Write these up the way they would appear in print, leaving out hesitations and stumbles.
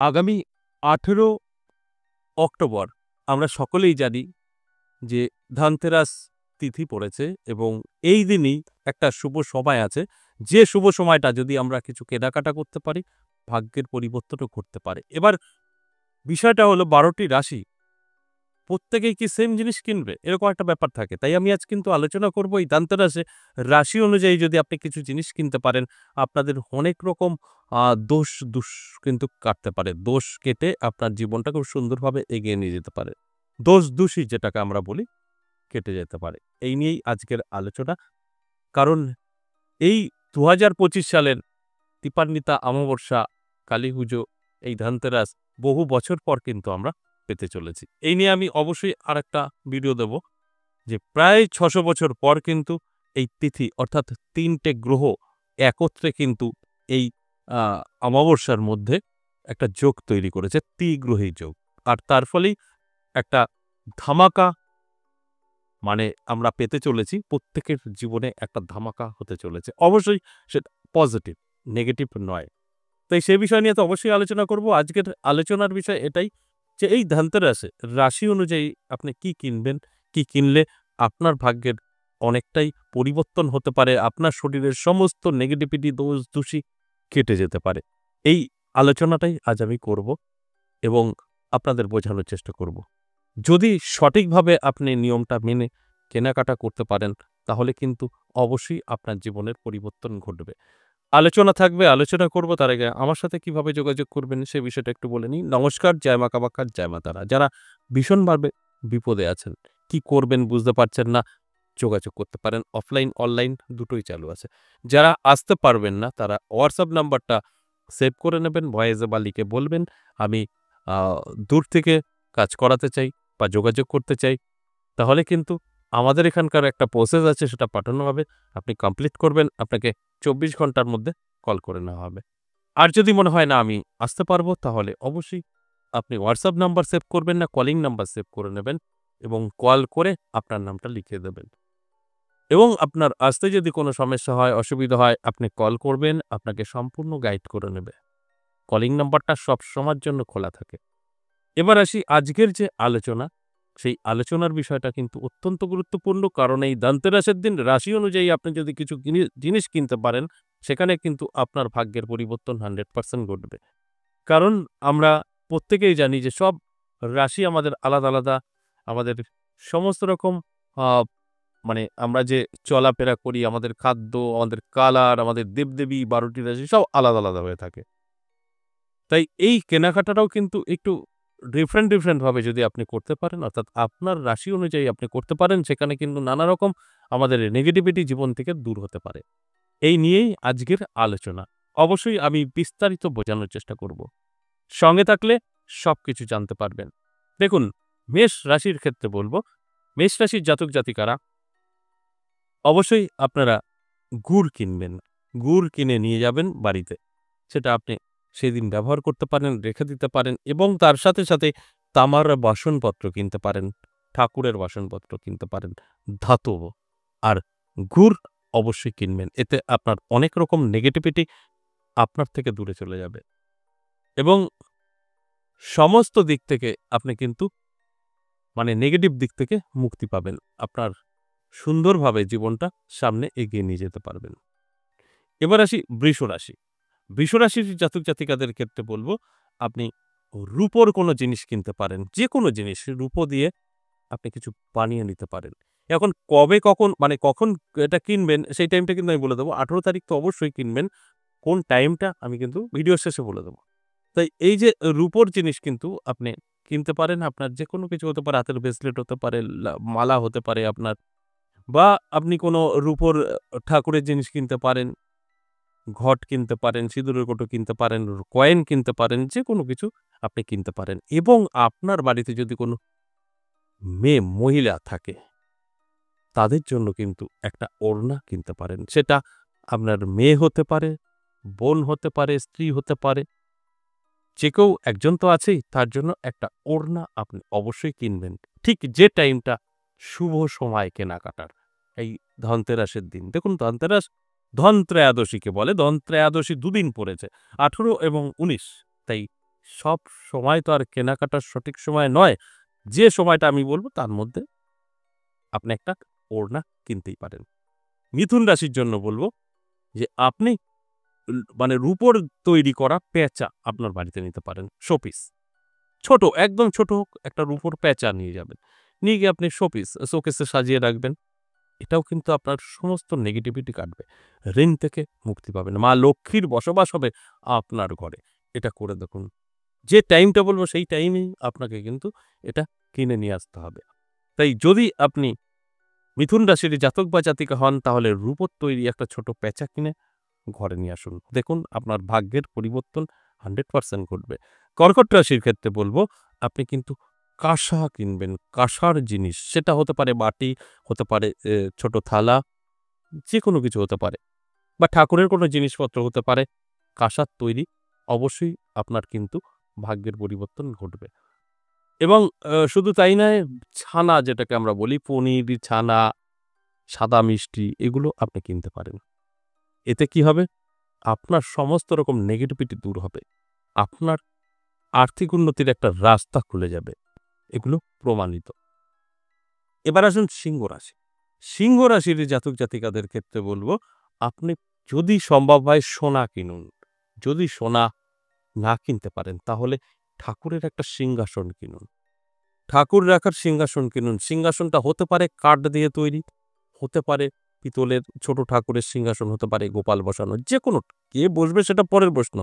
আগামী ১৮ অক্টোবর আমরা সকলেই জানি যে ধনতেরাস তিথি পড়েছে এবং এই দিনই একটা শুভ সময় আছে। যে শুভ সময়টা যদি আমরা কিছু কেনাকাটা করতে পারি, ভাগ্যের পরিবর্তনও ঘটতে পারে। এবার বিষয়টা হলো ১২ টি রাশি প্রত্যেকেই কি সেম জিনিস কিনবে? এরকম একটা ব্যাপার থাকে। তাই আমি আজ কিন্তু আলোচনা করব এই ধনতেরাসে রাশি অনুযায়ী যদি আপনি কিছু জিনিস কিনতে পারেন, আপনাদের অনেক রকম আ দোষ কিন্তু কাটতে পারে। দোষ কেটে আপনার জীবনটা খুব সুন্দরভাবে এগিয়ে নিয়ে যেতে পারে। দোষ-দুষি যেটাকে আমরা বলি, কেটে যেতে পারে। এই নিয়েই আজকের আলোচনা। কারণ এই ২০২৫ সালের তিপান্বিতা অমাবস্যা, কালীপুজো, এই ধনতেরাস বহু বছর পর কিন্তু আমরা পেতে চলেছি। এই নিয়ে আমি অবশ্যই আরেকটা ভিডিও দেব যে প্রায় ৬০০ বছর পর কিন্তু এই তিথি অর্থাৎ ৩ টে গ্রহ একত্রে কিন্তু এই আ অমাবস্যার মধ্যে একটা যোগ তৈরি করেছে, ত্রিগ্রহী যোগ। আর তার ফলেই একটা ধামাকা মানে আমরা পেতে চলেছি। প্রত্যেকের জীবনে একটা ধামাকা হতে চলেছে। অবশ্যই সেটা পজিটিভ, নেগেটিভ নয়। তাই সে বিষয় নিয়ে তো অবশ্যই আলোচনা করব। আজকের আলোচনার বিষয় এটাই যে এই ধনতেরাসে রাশি অনুযায়ী আপনি কি কিনবেন, কি কিনলে আপনার ভাগ্যের অনেকটাই পরিবর্তন হতে পারে, আপনার শরীরের সমস্ত নেগেটিভিটি, দোষ-দূষি কেটে যেতে পারে। এই আলোচনাটাই আজ আমি করব এবং আপনাদের বোঝানোর চেষ্টা করব। যদি সঠিকভাবে আপনি নিয়মটা মেনে কেনাকাটা করতে পারেন, তাহলে কিন্তু অবশ্যই আপনার জীবনের পরিবর্তন ঘটবে। আলোচনা থাকবে, আলোচনা করব। তার আগে আমার সাথে কিভাবে যোগাযোগ করবেন সে বিষয়টা একটু বলে নিই। নমস্কার, জয় মা কামাখ্যা, জয় মা তারা। যারা ভীষণভাবে বিপদে আছেন, কি করবেন বুঝতে পারছেন না, যোগাযোগ করতে পারেন। অফলাইন, অনলাইন দুটোই চালু আছে। যারা আসতে পারবেন না তারা WhatsApp নাম্বারটা সেভ করে নেবেন, ভয়েসে বা লিখে বলবেন, আমি আ দূর থেকে কাজ করাতে চাই বা যোগাযোগ করতে চাই। তাহলে কিন্তু আমাদের এখানকার একটা প্রসেস আছে, সেটা পাঠানো হবে। আপনি কমপ্লিট করবেন, আপনাকে ২৪ ঘন্টার মধ্যে কল করে নেওয়া হবে। আর যদি মনে হয় না আমি আসতে পারবো, তাহলে অবশ্যই আপনি WhatsApp নাম্বার সেভ করবেন না, কলিং নাম্বার সেভ করে নেবেন এবং কল করে আপনার নামটা লিখে দেবেন। এবং আপনার আসতে যদি কোনো সমস্যা হয়, অসুবিধা হয়, আপনি কল করবেন, আপনাকে সম্পূর্ণ গাইড করে নেবে। কলিং নাম্বারটা সবসময়ের জন্য খোলা থাকে। এবার আসি আজকের যে আলোচনা, সেই আলোচনার বিষয়টা কিন্তু অত্যন্ত গুরুত্বপূর্ণ। কারণ এই ধনতেরাসের দিন রাশি অনুযায়ী আপনি যদি কিছু জিনিস কিনতে পারেন, সেখানে কিন্তু আপনার ভাগ্যের পরিবর্তন 100% ঘটবে। কারণ আমরা প্রত্যেকেই জানি যে সব রাশি আমাদের আলাদা, আলাদা। আমাদের সমস্ত রকম আ মানে আমরা যে চলাফেরা করি, আমাদের খাদ্য, আমাদের কালার, আমাদের দেবদেবী ১২ টি রাশি সব আলাদা, আলাদা হয়ে থাকে। তাই এই কেনাকাটাটাও কিন্তু একটু ডিফারেন্ট ভাবে যদি আপনি করতে পারেন, অর্থাৎ আপনার রাশি অনুযায়ী আপনি করতে পারেন, সেখানে কিন্তু নানা রকম আমাদের নেগেটিভিটি জীবন থেকে দূর হতে পারে। এই নিয়েই আজকের আলোচনা। অবশ্যই আমি বিস্তারিত বোঝানোর চেষ্টা করব। সঙ্গে থাকলে সবকিছু জানতে পারবেন। দেখুন, মেষ রাশির ক্ষেত্রে বলব, মেষ রাশির জাতক-জাতিকারা অবশ্যই আপনারা গুড় কিনবেন। গুড় কিনে নিয়ে যাবেন বাড়িতে। সেটা আপনি সেদিন ব্যবহার করতে পারেন, রেখে দিতে পারেন এবং তার সাথে তামার বাসনপত্র কিনতে পারেন, ঠাকুরের বাসনপত্র কিনতে পারেন, ধাতব। আর গুড় অবশ্যই কিনবেন। এতে আপনার অনেক রকম নেগেটিভিটি আপনার থেকে দূরে চলে যাবে এবং সমস্ত দিক থেকে আপনি কিন্তু নেগেটিভ দিক থেকে মুক্তি পাবেন। আপনার সুন্দরভাবে জীবনটা সামনে এগিয়ে নিয়ে যেতে পারবেন। এবার আসি বৃষ রাশি। বৃষ রাশির জাতক-জাতিকাদের ক্ষেত্রে বলব, আপনি রূপোর কোনো জিনিস কিনতে পারেন। যেকোনো জিনিস রূপো দিয়ে আপনি কিছু বানিয়ে নিতে পারেন। এখন কবে কখন কখন এটা কিনবেন সেই টাইমটা কিন্তু আমি বলে দেব। ১৮ তারিখ তো অবশ্যই কিনবেন। কোন টাইমটা আমি কিন্তু ভিডিওর শেষে বলে দেব। তাই এই যে রূপোর জিনিস কিন্তু আপনি কিনতে পারেন। আপনার যেকোনো কিছু হতে পারে, হাতের ব্রেসলেট হতে পারে, মালা হতে পারে আপনার, বা আপনি কোনো রূপোর ঠাকুরের জিনিস কিনতে পারেন। ঘট কিনতে পারেন, সিঁদুরের কৌটো কিনতে পারেন, কয়েন কিনতে পারেন, যেকোনো কিছু আপনি কিনতে পারেন এবং আপনার বাড়িতে যদি কোনো মহিলা থাকে, তাদের জন্য কিন্তু একটা ওড়না কিনতে পারেন। সেটা আপনার মেয়ে হতে পারে, বোন হতে পারে, স্ত্রী হতে পারে। যে কেউ একজন তো আছেই, তার জন্য একটা ওড়না আপনি অবশ্যই কিনবেন। ঠিক যে টাইমটা শুভ সময় কেনাকাটার, এই ধনতেরাসের দিন। দেখুন, ধনতেরাস ধনত্রয়োদশীকে বলে। ধনত্রয়োদশী দুদিন পড়েছে, ১৮ এবং ১৯। তাই সব সময় তো আর কেনাকাটার সঠিক সময় নয়। যে সময়টা আমি বলব তার মধ্যে আপনি একটা ওড়না কিনতেই পারেন। মিথুন রাশির জন্য বলব যে আপনি মানে রূপোর তৈরি করা পেঁচা আপনার বাড়িতে নিতে পারেন শোপিস। ছোট, একদম ছোট হোক একটা রূপোর পেঁচা নিয়ে যাবেন। নিয়ে গিয়ে আপনি শোকেসে সাজিয়ে রাখবেন। এটাও কিন্তু আপনার সমস্ত নেগেটিভিটি কাটবে। ঋণ থেকে মুক্তি পাবেন। মা লক্ষ্মীর বসবাস হবে আপনার ঘরে। এটা করে দেখুন। যে টাইমটা বলব সেই টাইমেই আপনাকে কিন্তু এটা কিনে নিয়ে আসতে হবে। তাই যদি আপনি মিথুন রাশির জাতক বা জাতিকা হন তাহলে রূপোর তৈরি একটা ছোট পেঁচা কিনে ঘরে নিয়ে আসুন। দেখুন আপনার ভাগ্যের পরিবর্তন 100% ঘটবে। কর্কট রাশির ক্ষেত্রে বলব আপনি কিন্তু কাঁসা কিনবেন। কাঁসার জিনিস সেটা হতে পারে বাটি, হতে পারে ছোট থালা, যেকোনো কিছু হতে পারে বা ঠাকুরের কোনো জিনিসপত্র হতে পারে। কাঁসার তৈরি অবশ্যই আপনার কিন্তু ভাগ্যের পরিবর্তন ঘটবে। এবং শুধু তাই নয়, ছানা যেটাকে আমরা বলি পনির, ছানা, সাদা মিষ্টি এগুলো আপনি কিনতে পারেন। এতে কি হবে? আপনার সমস্ত রকম নেগেটিভিটি দূর হবে। আপনার আর্থিক উন্নতির একটা রাস্তা খুলে যাবে। এগুলো প্রমাণিত। এবার আসুন সিংহ রাশি। সিংহ রাশির জাতক জাতিকাদের ক্ষেত্রে বলব আপনি যদি সম্ভব হয় সোনা কিনুন। যদি সোনা না কিনতে পারেন তাহলে ঠাকুরের একটা সিংহাসন কিনুন। ঠাকুর রাখার সিংহাসন কিনুন। সিংহাসনটা হতে পারে কাঠ দিয়ে তৈরি, হতে পারে পিতলের ছোট ঠাকুরের সিংহাসন, হতে পারে গোপাল বসানো, যেকোনো। কে বসবে সেটা পরের প্রশ্ন।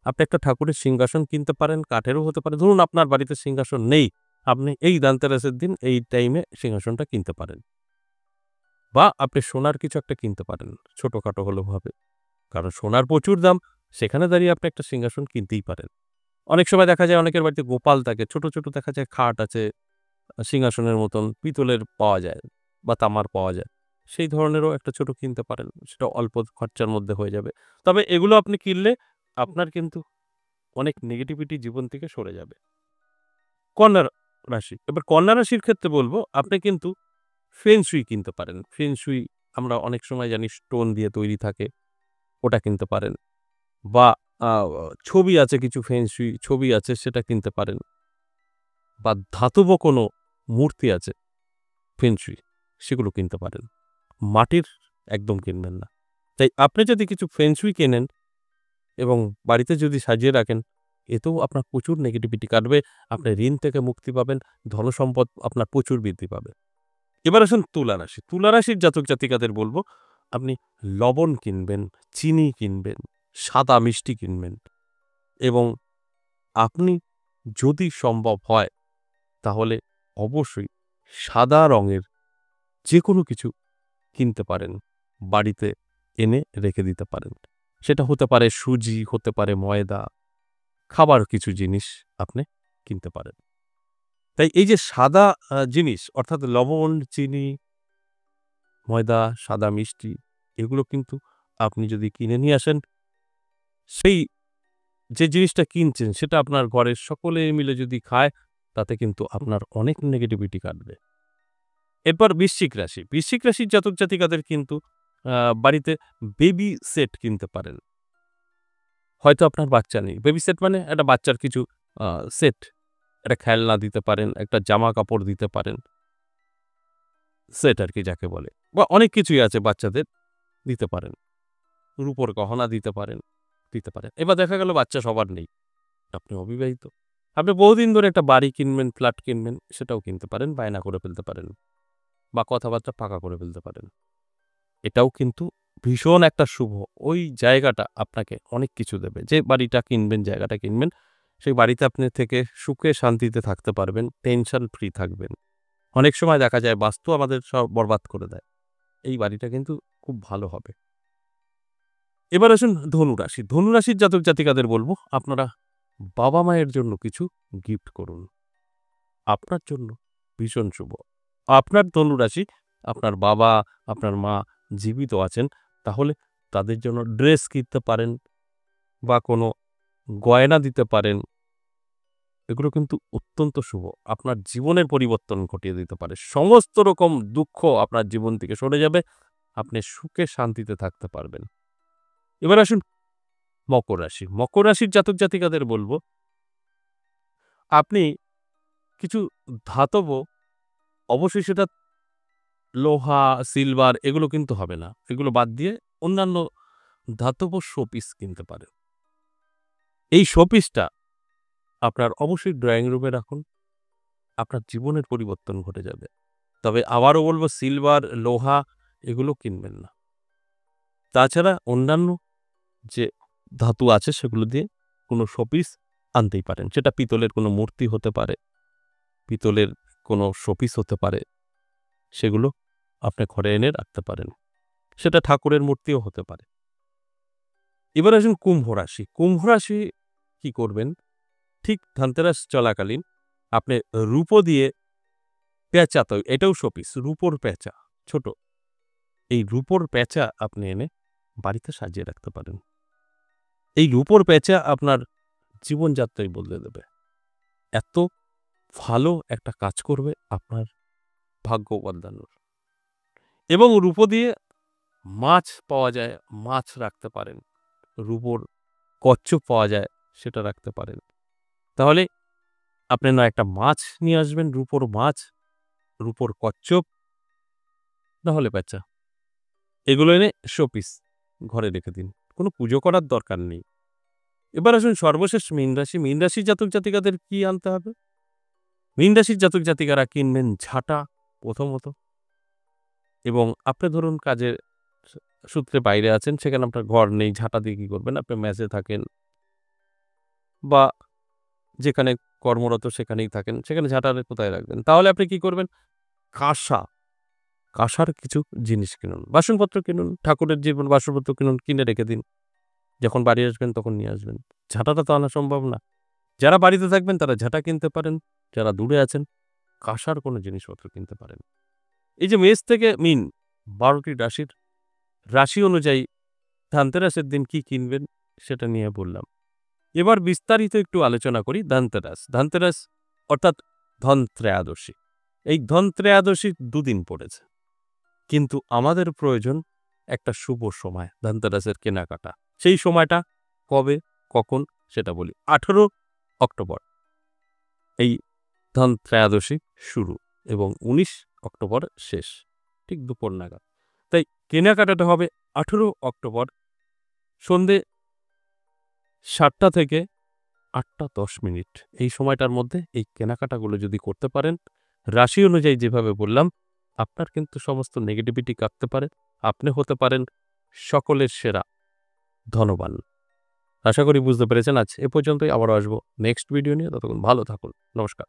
আপনি একটা ঠাকুরের সিংহাসন কিনতে পারেন, কাঠেরও হতে পারে। ধরুন আপনার বাড়িতে সিংহাসন নেই, আপনি এই ধনতেরাসের দিন এই টাইমে সিংহাসনটা কিনতে পারেন। বা আপনি সোনার কিছু একটা কিনতে পারেন, ছোটখাটো হলেও হবে। কারণ সোনার প্রচুর দাম, সেখানে দাঁড়িয়ে আপনি একটা সিংহাসন কিনতেই পারেন। অনেক সময় দেখা যায় অনেকের বাড়িতে গোপাল থাকে, ছোট, ছোট দেখা যায় খাট আছে, সিংহাসনের মতন পিতলের পাওয়া যায় বা তামার পাওয়া যায়। সেই ধরনেরও একটা ছোট কিনতে পারেন। সেটা অল্প খরচার মধ্যে হয়ে যাবে। তবে এগুলো আপনি কিনলে আপনার কিন্তু অনেক নেগেটিভিটি জীবন থেকে সরে যাবে। কন্যা রাশি। এবার কন্যা রাশির ক্ষেত্রে বলব আপনি কিন্তু ফেং শুই কিনতে পারেন। ফেং শুই আমরা অনেক সময় জানি স্টোন দিয়ে তৈরি থাকে, ওটা কিনতে পারেন। বা আ ছবি আছে, কিছু ফেং শুই ছবি আছে সেটা কিনতে পারেন। বা ধাতব কোনো মূর্তি আছে ফেং শুই, সেগুলো কিনতে পারেন। মাটির একদম কিনবেন না। তাই আপনি যদি কিছু ফেং শুই কেনেন এবং বাড়িতে যদি সাজিয়ে রাখেন, এতেও আপনার প্রচুর নেগেটিভিটি কাটবে। আপনি ঋণ থেকে মুক্তি পাবেন, ধনসম্পদ আপনার প্রচুর বৃদ্ধি পাবে। এবার আসুন তুলা রাশি। তুলা রাশির জাতক জাতিকাদের বলব আপনি লবণ কিনবেন, চিনি কিনবেন, সাদা মিষ্টি কিনবেন এবং আপনি যদি সম্ভব হয় তাহলে অবশ্যই সাদা রঙের যেকোনো কিছু কিনতে পারেন, বাড়িতে এনে রেখে দিতে পারেন। সেটা হতে পারে সুজি, হতে পারে ময়দা, খাবার কিছু জিনিস আপনি কিনতে পারেন। তাই এই যে সাদা জিনিস অর্থাৎ লবণ, চিনি, ময়দা, সাদা মিষ্টি এগুলো কিন্তু আপনি যদি কিনে নিয়ে আসেন, সেই যে জিনিসটা কিনছেন সেটা আপনার ঘরের সকলে মিলে যদি খায়, তাতে কিন্তু আপনার অনেক নেগেটিভিটি কাটবে। এরপর বৃশ্চিক রাশি। বৃশ্চিক রাশির জাতক জাতিকাদের কিন্তু বাড়িতে বেবি সেট কিনতে পারেন। হয়তো আপনার বাচ্চা নেই। বেবি সেট মানে একটা বাচ্চার কিছু আ সেট। একটা খেলনা দিতে পারেন, একটা জামা-কাপড় দিতে পারেন। সেট আরকি যাকে বলে। বা অনেক কিছুই আছে বাচ্চাদের, দিতে পারেন। রূপোর গহনা দিতে পারেন, দিতে পারেন। এবার দেখা গেল বাচ্চা সবার নেই। আপনি অবিবাহিত। আপনি বহুদিন ধরে একটা বাড়ি কিনবেন, ফ্ল্যাট কিনবেন, সেটাও কিনতে পারেন, বায়না করে ফেলতে পারেন। বা কথাবার্তা পাকা করে ফেলতে পারেন। এটাও কিন্তু ভীষণ একটা শুভ। ওই জায়গাটা আপনাকে অনেক কিছু দেবে। যে বাড়িটা কিনবেন, জায়গাটা কিনবেন, সেই বাড়িতে আপনি থেকে সুখে শান্তিতে থাকতে পারবেন, টেনশন ফ্রি থাকবেন। অনেক সময় দেখা যায় বাস্তু আমাদের সব বরবাদ করে দেয়। এই বাড়িটা কিন্তু খুব ভালো হবে। এবার আসুন ধনুরাশি। ধনুরাশির জাতক জাতিকাদের বলব আপনারা বাবা-মায়ের জন্য কিছু গিফট করুন। আপনার জন্য ভীষণ শুভ। আপনার ধনুরাশি, আপনার বাবা, আপনার মা জীবিত আছেন, তাহলে তাদের জন্য ড্রেস কিনতে পারেন বা কোনো গয়না দিতে পারেন। এগুলো কিন্তু অত্যন্ত শুভ। আপনার জীবনের পরিবর্তন ঘটিয়ে দিতে পারে। সমস্ত রকম দুঃখ আপনার জীবন থেকে সরে যাবে। আপনি সুখে শান্তিতে থাকতে পারবেন। এবার আসুন মকর রাশি। মকর রাশির জাতক জাতিকাদের বলব আপনি কিছু ধাতব, অবশ্যই সেটা লোহা, সিলভার এগুলো কিন্তু হবে না। এগুলো বাদ দিয়ে অন্যান্য ধাতব শোপিস কিনতে পারেন। এই শোপিসটা আপনার অবশ্যই ড্রয়িং রুমে রাখুন। আপনার জীবনের পরিবর্তন ঘটে যাবে। তবে আবারও বলব সিলভার, লোহা এগুলো কিনবেন না। তাছাড়া অন্যান্য যে ধাতু আছে সেগুলো দিয়ে কোনো শোপিস আনতেই পারেন। সেটা পিতলের কোনো মূর্তি হতে পারে, পিতলের কোনো শোপিস হতে পারে। সেগুলো আপনি ঘরে এনে রাখতে পারেন। সেটা ঠাকুরের মূর্তিও হতে পারে। এবার আসুন কুম্ভ রাশি। কুম্ভ রাশি কি করবেন? ঠিক ধনতেরাস চলাকালীন আপনি রূপো দিয়ে পেঁচা, তো এটাও শোপিস, রূপোর পেঁচা ছোট। এই রূপোর পেঁচা আপনি এনে বাড়িতে সাজিয়ে রাখতে পারেন। এই রূপোর পেঁচা আপনার জীবনযাত্রাই বদলে দেবে। এত ভালো একটা কাজ করবে আপনার ভাগ্য বদলানোর। এবং রূপো দিয়ে মাছ পাওয়া যায়, মাছ রাখতে পারেন। রূপোর কচ্ছপ পাওয়া যায়, সেটা রাখতে পারেন। তাহলে আপনি না একটা মাছ নিয়ে আসবেন, রূপোর মাছ, রূপোর কচ্ছপ, না হলে পেঁচা। এগুলো এনে শোপিস ঘরে রেখে দিন। কোনো পুজো করার দরকার নেই। এবার আসুন সর্বশেষ মীন রাশি। মীন রাশির জাতক জাতিকাদের কি আনতে হবে? মীন রাশির জাতক জাতিকারা কিনবেন ঝাঁটা প্রথমত। এবং আপনি ধরুন কাজের সূত্রে বাইরে আছেন, সেখানে আপনার ঘর নেই, ঝাঁটা দিয়ে কি করবেন? আপনি মেসে থাকেন বা যেখানে কর্মরত সেখানেই থাকেন, সেখানে ঝাঁটা কোথায় রাখবেন? তাহলে আপনি কি করবেন? কাঁসার কিছু জিনিস কিনুন, বাসনপত্র কিনুন, ঠাকুরের যে বাসনপত্র কিনুন, কিনে রেখে দিন। যখন বাড়ি আসবেন তখন নিয়ে আসবেন। ঝাঁটাটা তো আনা সম্ভব না। যারা বাড়িতে থাকবেন তারা ঝাঁটা কিনতে পারেন, যারা দূরে আছেন কাঁসার কোনো জিনিসপত্র কিনতে পারেন। এই যে মেষ থেকে মীন ১২টি রাশির রাশি অনুযায়ী ধনতেরাসের দিন কি কিনবেন সেটা নিয়ে বললাম। এবার বিস্তারিত একটু আলোচনা করি ধনতেরাস। ধনতেরাস অর্থাৎ ধনত্রয়োদশী। এই ধনত্রয়োদশী দুদিন পড়েছে, কিন্তু আমাদের প্রয়োজন একটা শুভ সময় ধনতেরাসের কেনাকাটা। সেই সময়টা কবে, কখন সেটা বলি। ১৮ অক্টোবর এই ধনত্রয়োদশী শুরু এবং ১৯ অক্টোবর শেষ, ঠিক দুপুর নাগাদ। তাই কেনাকাটাটা হবে ১৮ অক্টোবর সন্ধে ৭টা থেকে ৮টা ১০ মিনিট। এই সময়টার মধ্যে এই কেনাকাটাগুলো যদি করতে পারেন, রাশি অনুযায়ী যেভাবে বললাম, আপনার কিন্তু সমস্ত নেগেটিভিটি কাটতে পারে। আপনি হতে পারেন সকলের সেরা ধনবান। আশা করি বুঝতে পেরেছেন। আজ এ পর্যন্তই। আবারও আসবো নেক্সট ভিডিও নিয়ে। ততক্ষণ ভালো থাকুন। নমস্কার।